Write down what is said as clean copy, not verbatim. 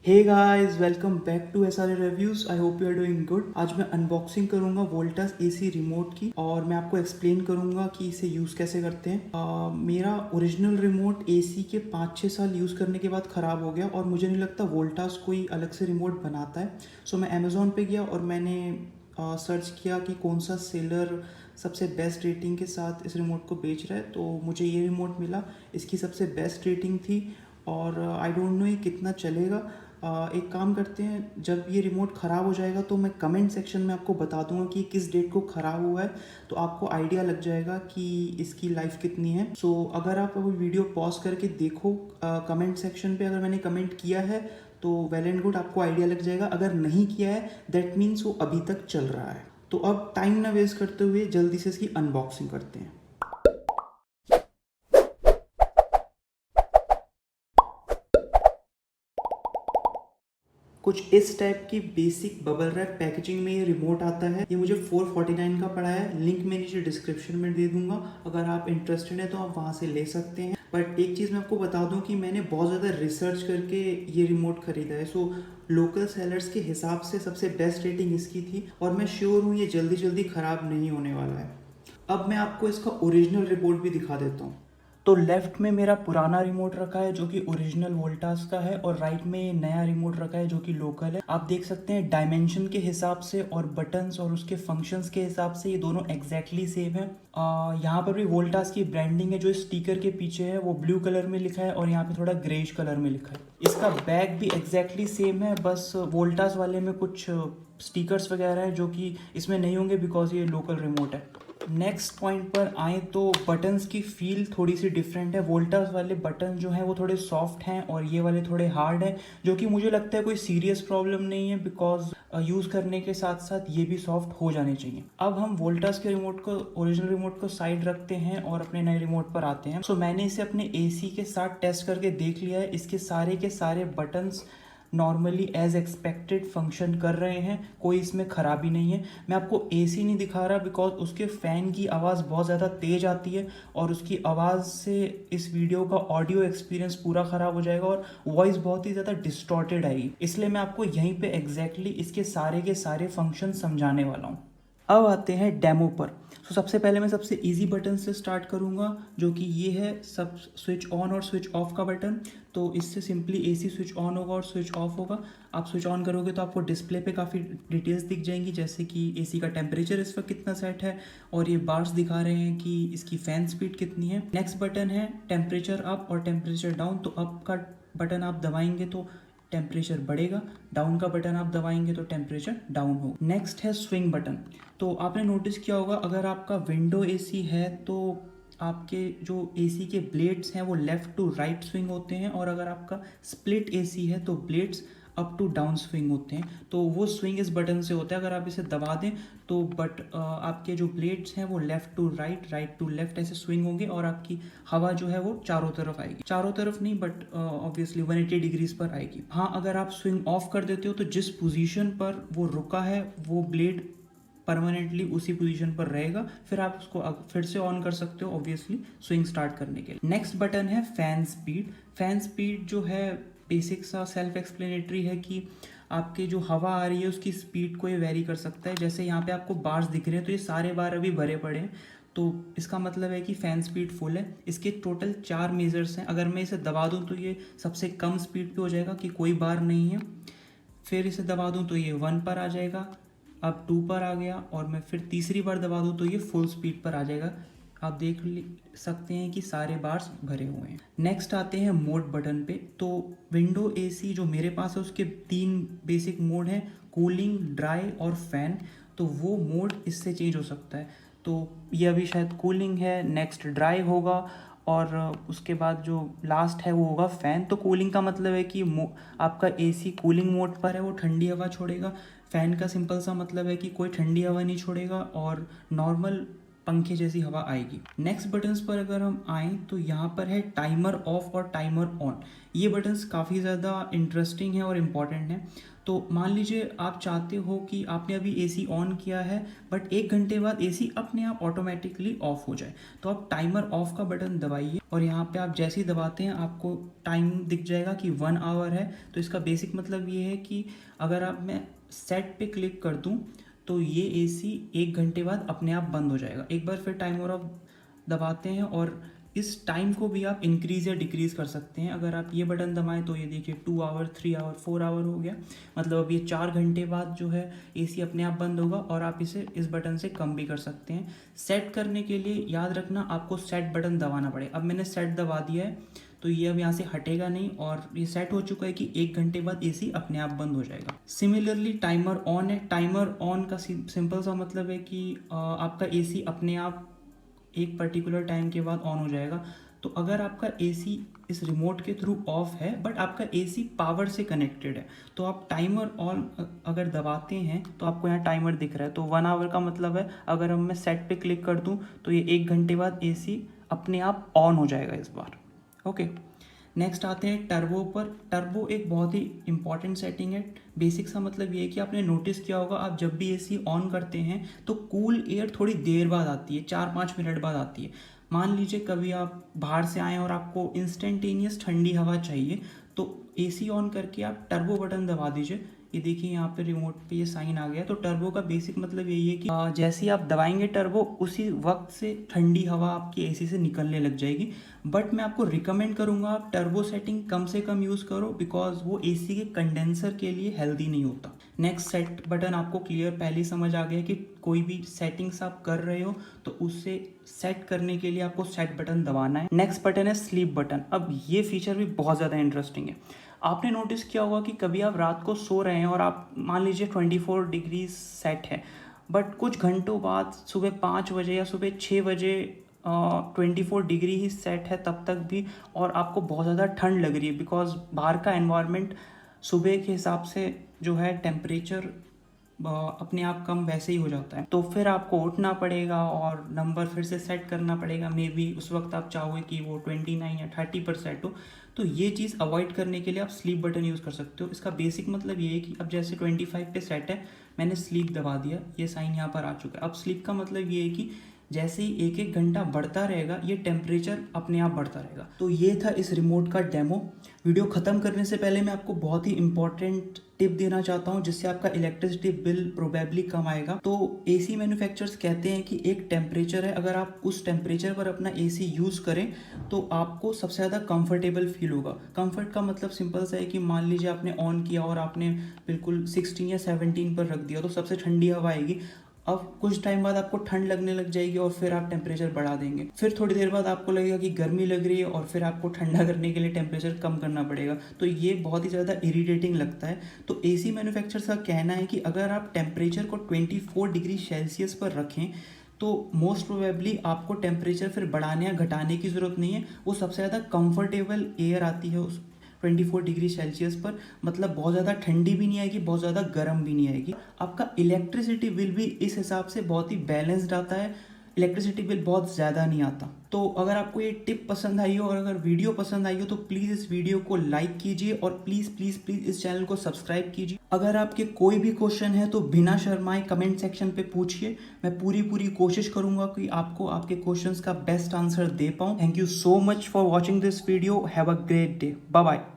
Hey guys, welcome back to SRA reviews. I hope you are doing good. आज मैं unboxing करूंगा Voltas AC remote की और मैं आपको एक्सप्लेन करूंगा कि इसे यूज़ कैसे करते हैं। मेरा ओरिजिनल रिमोट AC के 5-6 साल यूज़ करने के बाद ख़राब हो गया और मुझे नहीं लगता वोल्टास कोई अलग से रिमोट बनाता है। सो मैं अमेज़ोन पे गया और मैंने सर्च किया कि कौन सा सेलर सबसे बेस्ट रेटिंग के साथ इस रिमोट को बेच रहा है, तो मुझे ये रिमोट मिला। इसकी सबसे बेस्ट रेटिंग थी और आई डोंट नो ये कितना चलेगा। एक काम करते हैं, जब ये रिमोट ख़राब हो जाएगा तो मैं कमेंट सेक्शन में आपको बता दूंगा कि किस डेट को ख़राब हुआ है, तो आपको आइडिया लग जाएगा कि इसकी लाइफ कितनी है। सो अगर आप अभी वीडियो पॉज करके देखो कमेंट सेक्शन पे, अगर मैंने कमेंट किया है तो वेल एंड गुड, आपको आइडिया लग जाएगा। अगर नहीं किया है दैट मीन्स वो अभी तक चल रहा है। तो अब टाइम ना वेस्ट करते हुए जल्दी से इसकी अनबॉक्सिंग करते हैं। कुछ इस टाइप की बेसिक बबल रैप पैकेजिंग में ये रिमोट आता है। ये मुझे 449 का पड़ा है। लिंक मैं नीचे डिस्क्रिप्शन में दे दूंगा, अगर आप इंटरेस्टेड हैं तो आप वहाँ से ले सकते हैं। बट एक चीज़ मैं आपको बता दूं कि मैंने बहुत ज़्यादा रिसर्च करके ये रिमोट खरीदा है। सो लोकल सेलर्स के हिसाब से सबसे बेस्ट रेटिंग इसकी थी और मैं श्योर हूँ ये जल्दी जल्दी ख़राब नहीं होने वाला है। अब मैं आपको इसका ओरिजिनल रिमोट भी दिखा देता हूँ। तो लेफ्ट में मेरा पुराना रिमोट रखा है जो कि ओरिजिनल वोल्टास का है और राइट में ये नया रिमोट रखा है जो कि लोकल है। आप देख सकते हैं डायमेंशन के हिसाब से और बटन्स और उसके फंक्शंस के हिसाब से ये दोनों एग्जैक्टली सेम है। यहाँ पर भी वोल्टास की ब्रांडिंग है। जो स्टिकर के पीछे है वो ब्लू कलर में लिखा है और यहाँ पे थोड़ा ग्रेश कलर में लिखा है। इसका बैग भी एग्जैक्टली सेम है, बस वोल्टास वाले में कुछ स्टिकर्स वगैरह है जो कि इसमें नहीं होंगे बिकॉज ये लोकल रिमोट है। नेक्स्ट पॉइंट पर आए तो बटन्स की फील थोड़ी सी डिफरेंट है। वोल्टास वाले बटन जो हैं वो थोड़े सॉफ्ट हैं और ये वाले थोड़े हार्ड हैं, जो कि मुझे लगता है कोई सीरियस प्रॉब्लम नहीं है बिकॉज यूज़ करने के साथ साथ ये भी सॉफ्ट हो जाने चाहिए। अब हम वोल्टास के रिमोट को, ओरिजिनल रिमोट को साइड रखते हैं और अपने नए रिमोट पर आते हैं। सो मैंने इसे अपने AC के साथ टेस्ट करके देख लिया है। इसके सारे के सारे buttons normally as expected function कर रहे हैं, कोई इसमें ख़राबी नहीं है। मैं आपको AC नहीं दिखा रहा बिकॉज उसके फ़ैन की आवाज़ बहुत ज़्यादा तेज़ आती है और उसकी आवाज़ से इस वीडियो का ऑडियो एक्सपीरियंस पूरा ख़राब हो जाएगा और वॉइस बहुत ही ज़्यादा डिस्टॉर्टेड आएगी। इसलिए मैं आपको यहीं पे एग्जैक्टली इसके सारे के सारे फंक्शन समझाने वाला हूँ। अब आते हैं डेमो पर। तो सबसे पहले मैं सबसे इजी बटन से स्टार्ट करूंगा जो कि ये है सब स्विच ऑन और स्विच ऑफ का बटन। तो इससे सिंपली AC स्विच ऑन होगा और स्विच ऑफ होगा। आप स्विच ऑन करोगे तो आपको डिस्प्ले पे काफ़ी डिटेल्स दिख जाएंगी, जैसे कि AC का टेम्परेचर इस वक्त कितना सेट है और ये बार्स दिखा रहे हैं कि इसकी फ़ैन स्पीड कितनी है। नेक्स्ट बटन है टेम्परेचर अप और टेम्परेचर डाउन। तो अप का बटन आप दबाएंगे तो टेम्परेचर बढ़ेगा, डाउन का बटन आप दबाएंगे तो टेम्परेचर डाउन हो। नेक्स्ट है स्विंग बटन। तो आपने नोटिस किया होगा अगर आपका विंडो AC है तो आपके जो AC के ब्लेड्स हैं वो लेफ़्ट टू राइट स्विंग होते हैं और अगर आपका स्प्लिट AC है तो blades up to down swing होते हैं। तो वो स्विंग इस बटन से होता है। अगर आप इसे दबा दें तो आपके जो ब्लेड्स हैं वो left to right, right to left ऐसे स्विंग होंगे और आपकी हवा जो है वो चारों तरफ आएगी। चारों तरफ नहीं बट ऑब्वियसली 180 डिग्रीज पर आएगी। हाँ, अगर आप स्विंग ऑफ कर देते हो तो जिस पोजीशन पर वो रुका है वो ब्लेड परमानेंटली उसी पोजीशन पर रहेगा, फिर आप उसको फिर से ऑन कर सकते हो ऑब्वियसली स्विंग स्टार्ट करने के लिए। नेक्स्ट बटन है फैन स्पीड। फैन स्पीड जो है बेसिक सा सेल्फ एक्सप्लेनेटरी है कि आपके जो हवा आ रही है उसकी स्पीड को ये वेरी कर सकता है। जैसे यहाँ पे आपको बार्स दिख रहे हैं तो ये सारे बार अभी भरे पड़े हैं, तो इसका मतलब है कि फ़ैन स्पीड फुल है। इसके टोटल 4 मेजर्स हैं। अगर मैं इसे दबा दूँ तो ये सबसे कम स्पीड पे हो जाएगा कि कोई बार नहीं है। फिर इसे दबा दूँ तो ये 1 पर आ जाएगा, अब 2 पर आ गया और मैं फिर तीसरी बार दबा दूँ तो ये फुल स्पीड पर आ जाएगा। आप देख सकते हैं कि सारे बार्स भरे हुए हैं। नेक्स्ट आते हैं मोड बटन पे। तो विंडो AC जो मेरे पास है उसके 3 बेसिक मोड हैं, कूलिंग, ड्राई और फैन। तो वो मोड इससे चेंज हो सकता है। तो ये अभी शायद कूलिंग है, नेक्स्ट ड्राई होगा और उसके बाद जो लास्ट है वो होगा फ़ैन। तो कूलिंग का मतलब है कि आपका AC कूलिंग मोड पर है, वो ठंडी हवा छोड़ेगा। फ़ैन का सिंपल सा मतलब है कि कोई ठंडी हवा नहीं छोड़ेगा और नॉर्मल पंखे जैसी हवा आएगी। नेक्स्ट बटन्स पर अगर हम आएँ तो यहाँ पर है टाइमर ऑफ और टाइमर ऑन। ये बटन्स काफ़ी ज़्यादा इंटरेस्टिंग है और इम्पॉर्टेंट है। तो मान लीजिए आप चाहते हो कि आपने अभी एसी ऑन किया है बट 1 घंटे बाद एसी अपने आप ऑटोमेटिकली ऑफ हो जाए, तो आप टाइमर ऑफ का बटन दबाइए और यहाँ पे आप जैसे ही दबाते हैं आपको टाइम दिख जाएगा कि 1 आवर है। तो इसका बेसिक मतलब ये है कि अगर आप मैं सेट पे क्लिक कर दूँ तो ये एसी 1 घंटे बाद अपने आप बंद हो जाएगा। एक बार फिर टाइमर ऑफ दबाते हैं और इस टाइम को भी आप इंक्रीज़ या डिक्रीज़ कर सकते हैं। अगर आप ये बटन दबाएं तो ये देखिए 2 आवर, 3 आवर, 4 आवर हो गया, मतलब अब ये 4 घंटे बाद जो है एसी अपने आप बंद होगा। और आप इसे इस बटन से कम भी कर सकते हैं। सेट करने के लिए याद रखना आपको सेट बटन दबाना पड़ेगा। अब मैंने सेट दबा दिया है तो ये अब यहाँ से हटेगा नहीं और ये सेट हो चुका है कि 1 घंटे बाद एसी अपने आप बंद हो जाएगा। सिमिलरली टाइमर ऑन है। टाइमर ऑन का सिंपल सा मतलब है कि आपका एसी अपने आप एक पर्टिकुलर टाइम के बाद ऑन हो जाएगा। तो अगर आपका एसी इस रिमोट के थ्रू ऑफ है बट आपका एसी पावर से कनेक्टेड है तो आप टाइमर ऑन अगर दबाते हैं तो आपको यहाँ टाइमर दिख रहा है। तो 1 आवर का मतलब है अगर हम मैं सेट पे क्लिक कर दूँ तो ये 1 घंटे बाद एसी अपने आप ऑन हो जाएगा इस बार। ओके, नेक्स्ट आते हैं टर्बो पर। टर्बो एक बहुत ही इंपॉर्टेंट सेटिंग है। बेसिक सा मतलब ये है कि आपने नोटिस किया होगा आप जब भी एसी ऑन करते हैं तो कूल एयर थोड़ी देर बाद आती है, 4-5 मिनट बाद आती है। मान लीजिए कभी आप बाहर से आएँ और आपको इंस्टेंटेनियस ठंडी हवा चाहिए तो एसी ऑन करके आप टर्बो बटन दबा दीजिए। ये देखिए यहाँ पे रिमोट पे ये साइन आ गया। तो टर्बो का बेसिक मतलब यही है कि जैसे ही आप दबाएंगे टर्बो उसी वक्त से ठंडी हवा आपकी एसी से निकलने लग जाएगी। बट मैं आपको रिकमेंड करूँगा आप टर्बो सेटिंग कम से कम यूज़ करो बिकॉज वो एसी के कंडेंसर के लिए हेल्दी नहीं होता। नेक्स्ट सेट बटन आपको क्लियर पहले ही समझ आ गया कि कोई भी सेटिंग्स आप कर रहे हो तो उससे सेट करने के लिए आपको सेट बटन दबाना है। नेक्स्ट बटन है स्लीप बटन। अब ये फीचर भी बहुत ज़्यादा इंटरेस्टिंग है। आपने नोटिस किया होगा कि कभी आप रात को सो रहे हैं और आप मान लीजिए 24 डिग्री सेट है बट कुछ घंटों बाद सुबह 5 बजे या सुबह 6 बजे 24 डिग्री ही सेट है तब तक भी और आपको बहुत ज़्यादा ठंड लग रही है बिकॉज बाहर का एनवायरनमेंट सुबह के हिसाब से जो है टेम्परेचर अपने आप कम वैसे ही हो जाता है। तो फिर आपको उठना पड़ेगा और नंबर फिर से सेट करना पड़ेगा। मे बी उस वक्त आप चाहोगे कि वो 29 या 30 पर सेट हो। तो ये चीज़ अवॉइड करने के लिए आप स्लीप बटन यूज़ कर सकते हो। इसका बेसिक मतलब ये है कि अब जैसे 25 पे सेट है, मैंने स्लीप दबा दिया, ये साइन यहाँ पर आ चुका है। अब स्लीप का मतलब ये है कि जैसे ही 1-1 घंटा बढ़ता रहेगा ये टेम्परेचर अपने आप बढ़ता रहेगा। तो ये था इस रिमोट का डेमो। वीडियो ख़त्म करने से पहले मैं आपको बहुत ही इंपॉर्टेंट टिप देना चाहता हूँ जिससे आपका इलेक्ट्रिसिटी बिल प्रोबेबली कम आएगा। तो एसी मैन्युफैक्चरर्स कहते हैं कि एक टेम्परेचर है, अगर आप उस टेम्परेचर पर अपना एसी यूज़ करें तो आपको सबसे ज़्यादा कंफर्टेबल फील होगा। कंफर्ट का मतलब सिंपल सा है कि मान लीजिए आपने ऑन किया और आपने बिल्कुल 16 या 17 पर रख दिया तो सबसे ठंडी हवा आएगी। अब कुछ टाइम बाद आपको ठंड लगने लग जाएगी और फिर आप टेम्परेचर बढ़ा देंगे। फिर थोड़ी देर बाद आपको लगेगा कि गर्मी लग रही है और फिर आपको ठंडा करने के लिए टेम्परेचर कम करना पड़ेगा। तो ये बहुत ही ज़्यादा इरिटेटिंग लगता है। तो एसी मैन्युफैक्चरर्स का कहना है कि अगर आप टेम्परेचर को 24 डिग्री सेल्सियस पर रखें तो मोस्ट प्रोबेबली आपको टेम्परेचर फिर बढ़ाने या घटाने की ज़रूरत नहीं है। वो सबसे ज़्यादा कंफर्टेबल एयर आती है उस 24 डिग्री सेल्सियस पर, मतलब बहुत ज़्यादा ठंडी भी नहीं आएगी, बहुत ज़्यादा गर्म भी नहीं आएगी। आपका इलेक्ट्रिसिटी बिल भी इस हिसाब से बहुत ही बैलेंस्ड आता है, इलेक्ट्रिसिटी बिल बहुत ज़्यादा नहीं आता। तो अगर आपको ये टिप पसंद आई हो और अगर वीडियो पसंद आई हो तो प्लीज़ इस वीडियो को लाइक कीजिए और प्लीज़ प्लीज़ प्लीज़ इस चैनल को सब्सक्राइब कीजिए। अगर आपके कोई भी क्वेश्चन है तो बिना शर्माए कमेंट सेक्शन पे पूछिए। मैं पूरी कोशिश करूंगा कि आपको आपके क्वेश्चंस का बेस्ट आंसर दे पाऊँ। Thank you so much for watching this video. Have a great day. Bye bye.